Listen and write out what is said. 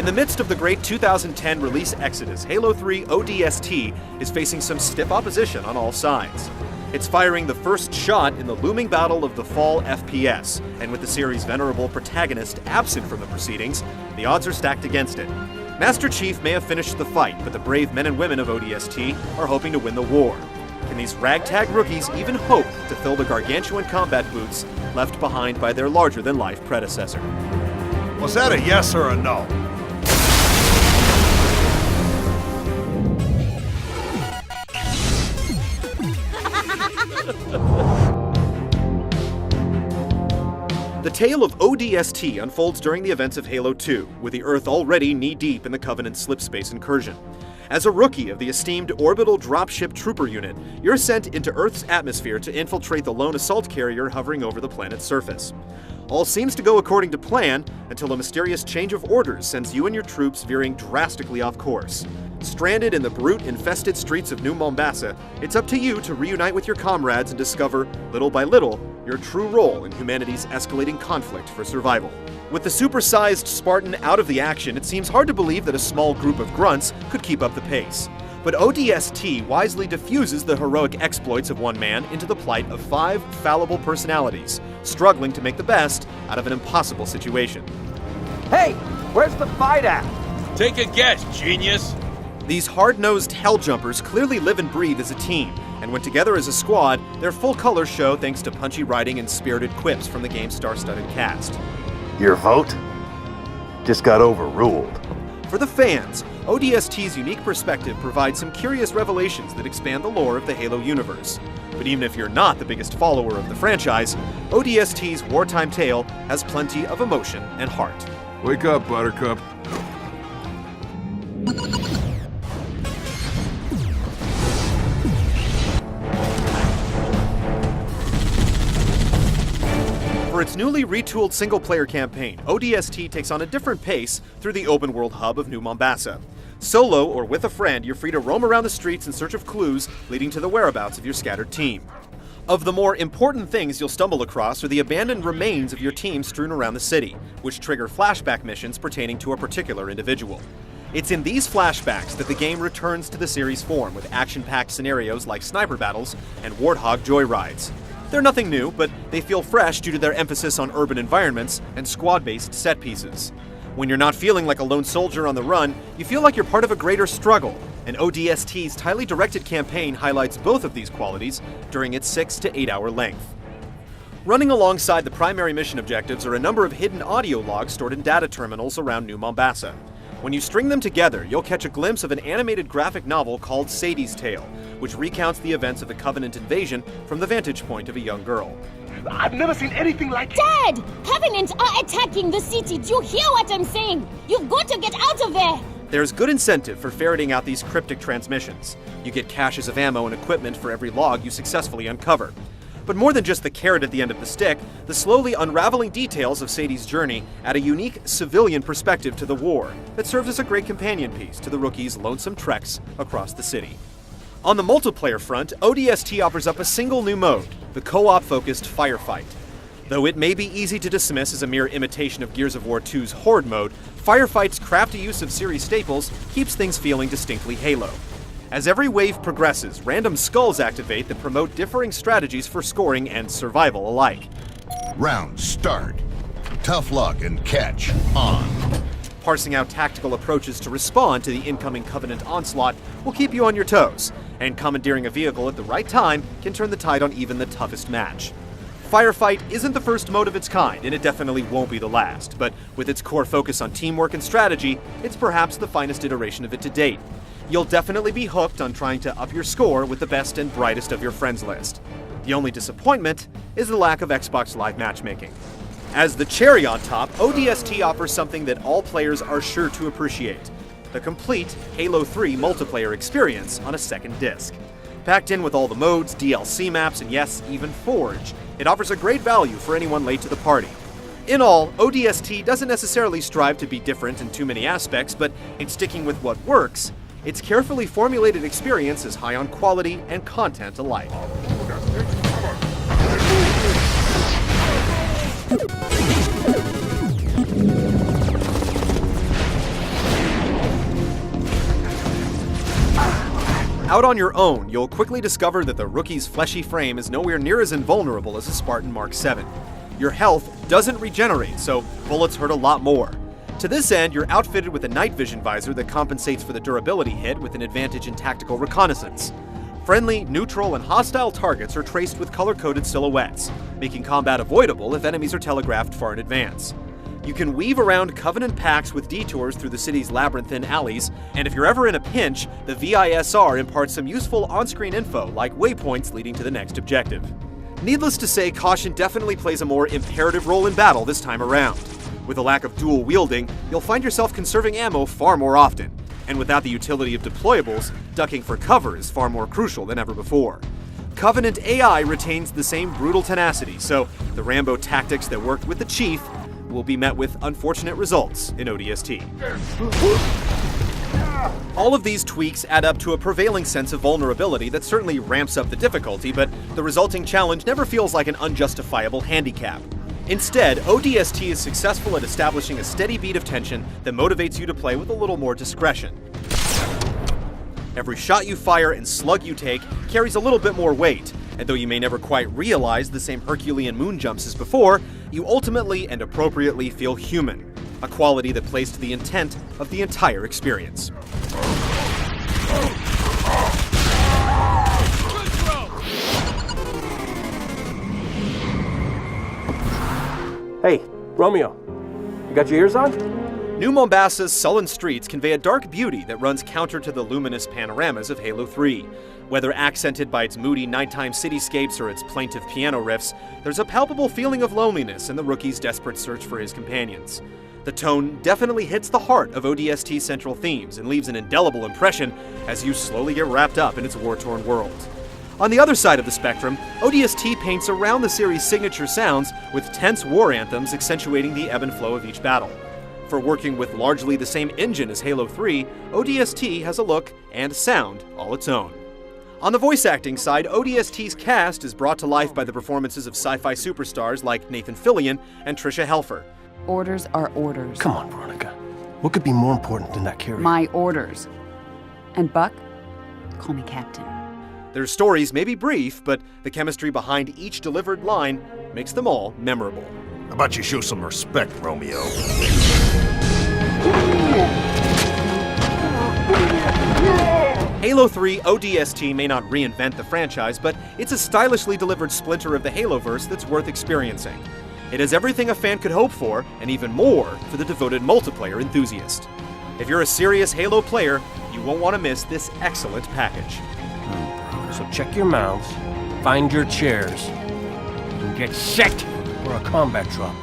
In the midst of the great 2010 release exodus, Halo 3 ODST is facing some stiff opposition on all sides. It's firing the first shot in the looming battle of the fall FPS, and with the series' venerable protagonist absent from the proceedings, the odds are stacked against it. Master Chief may have finished the fight, but the brave men and women of ODST are hoping to win the war. Can these ragtag rookies even hope to fill the gargantuan combat boots left behind by their larger-than-life predecessor? Was that a yes or a no? The tale of ODST unfolds during the events of Halo 2, with the Earth already knee-deep in the Covenant's slipspace incursion. As a rookie of the esteemed Orbital Dropship Trooper Unit, you're sent into Earth's atmosphere to infiltrate the lone assault carrier hovering over the planet's surface. All seems to go according to plan until a mysterious change of orders sends you and your troops veering drastically off course. Stranded in the brute-infested streets of New Mombasa, it's up to you to reunite with your comrades and discover, little by little, your true role in humanity's escalating conflict for survival. With the supersized Spartan out of the action, it seems hard to believe that a small group of grunts could keep up the pace. But ODST wisely diffuses the heroic exploits of one man into the plight of 5 fallible personalities, struggling to make the best out of an impossible situation. Hey, where's the fight at? Take a guess, genius. These hard-nosed helljumpers clearly live and breathe as a team, and when together as a squad, their full colors show thanks to punchy writing and spirited quips from the game's star-studded cast. Your vote just got overruled. For the fans, ODST's unique perspective provides some curious revelations that expand the lore of the Halo universe. But even if you're not the biggest follower of the franchise, ODST's wartime tale has plenty of emotion and heart. Wake up, Buttercup. For its newly retooled single-player campaign, ODST takes on a different pace through the open-world hub of New Mombasa. Solo or with a friend, you're free to roam around the streets in search of clues leading to the whereabouts of your scattered team. Of the more important things you'll stumble across are the abandoned remains of your team strewn around the city, which trigger flashback missions pertaining to a particular individual. It's in these flashbacks that the game returns to the series' form with action-packed scenarios like sniper battles and warthog joyrides. They're nothing new, but they feel fresh due to their emphasis on urban environments and squad-based set pieces. When you're not feeling like a lone soldier on the run, you feel like you're part of a greater struggle, and ODST's tightly directed campaign highlights both of these qualities during its 6 to 8 hour length. Running alongside the primary mission objectives are a number of hidden audio logs stored in data terminals around New Mombasa. When you string them together, you'll catch a glimpse of an animated graphic novel called Sadie's Tale, which recounts the events of the Covenant invasion from the vantage point of a young girl. I've never seen anything like it. Dad! Covenant are attacking the city. Do you hear what I'm saying? You've got to get out of there! There's good incentive for ferreting out these cryptic transmissions. You get caches of ammo and equipment for every log you successfully uncover. But more than just the carrot at the end of the stick, the slowly unraveling details of Sadie's journey add a unique civilian perspective to the war that serves as a great companion piece to the rookie's lonesome treks across the city. On the multiplayer front, ODST offers up a single new mode, the co-op-focused Firefight. Though it may be easy to dismiss as a mere imitation of Gears of War 2's Horde mode, Firefight's crafty use of series staples keeps things feeling distinctly Halo. As every wave progresses, random skulls activate that promote differing strategies for scoring and survival alike. Round start. Tough luck and catch on. Parsing out tactical approaches to respond to the incoming Covenant onslaught will keep you on your toes, and commandeering a vehicle at the right time can turn the tide on even the toughest match. Firefight isn't the first mode of its kind, and it definitely won't be the last, but with its core focus on teamwork and strategy, it's perhaps the finest iteration of it to date. You'll definitely be hooked on trying to up your score with the best and brightest of your friends list. The only disappointment is the lack of Xbox Live matchmaking. As the cherry on top, ODST offers something that all players are sure to appreciate: the complete Halo 3 multiplayer experience on a second disc. Packed in with all the modes, DLC maps, and yes, even Forge, it offers a great value for anyone late to the party. In all, ODST doesn't necessarily strive to be different in too many aspects, but in sticking with what works, its carefully formulated experience is high on quality and content alike. Out on your own, you'll quickly discover that the rookie's fleshy frame is nowhere near as invulnerable as a Spartan Mark VII. Your health doesn't regenerate, so bullets hurt a lot more. To this end, you're outfitted with a night vision visor that compensates for the durability hit with an advantage in tactical reconnaissance. Friendly, neutral, and hostile targets are traced with color-coded silhouettes, making combat avoidable if enemies are telegraphed far in advance. You can weave around Covenant packs with detours through the city's labyrinthine alleys, and if you're ever in a pinch, the VISR imparts some useful on-screen info like waypoints leading to the next objective. Needless to say, caution definitely plays a more imperative role in battle this time around. With a lack of dual wielding, you'll find yourself conserving ammo far more often, and without the utility of deployables, ducking for cover is far more crucial than ever before. Covenant AI retains the same brutal tenacity, so the Rambo tactics that worked with the Chief will be met with unfortunate results in ODST. All of these tweaks add up to a prevailing sense of vulnerability that certainly ramps up the difficulty, but the resulting challenge never feels like an unjustifiable handicap. Instead, ODST is successful at establishing a steady beat of tension that motivates you to play with a little more discretion. Every shot you fire and slug you take carries a little bit more weight, and though you may never quite realize the same Herculean moon jumps as before, you ultimately and appropriately feel human, a quality that plays to the intent of the entire experience. Hey, Romeo, you got your ears on? New Mombassa's sullen streets convey a dark beauty that runs counter to the luminous panoramas of Halo 3. Whether accented by its moody nighttime cityscapes or its plaintive piano riffs, there's a palpable feeling of loneliness in the rookie's desperate search for his companions. The tone definitely hits the heart of ODST's central themes and leaves an indelible impression as you slowly get wrapped up in its war-torn world. On the other side of the spectrum, ODST paints around the series' signature sounds with tense war anthems accentuating the ebb and flow of each battle. For working with largely the same engine as Halo 3, ODST has a look and sound all its own. On the voice acting side, ODST's cast is brought to life by the performances of sci-fi superstars like Nathan Fillion and Tricia Helfer. Orders are orders. Come on, Veronica. What could be more important than that carrier? My orders. And Buck, call me Captain. Their stories may be brief, but the chemistry behind each delivered line makes them all memorable. How about you show some respect, Romeo? Halo 3 ODST may not reinvent the franchise, but it's a stylishly delivered splinter of the Haloverse that's worth experiencing. It has everything a fan could hope for, and even more for the devoted multiplayer enthusiast. If you're a serious Halo player, you won't want to miss this excellent package. So check your mouths, find your chairs, and get set for a combat drop.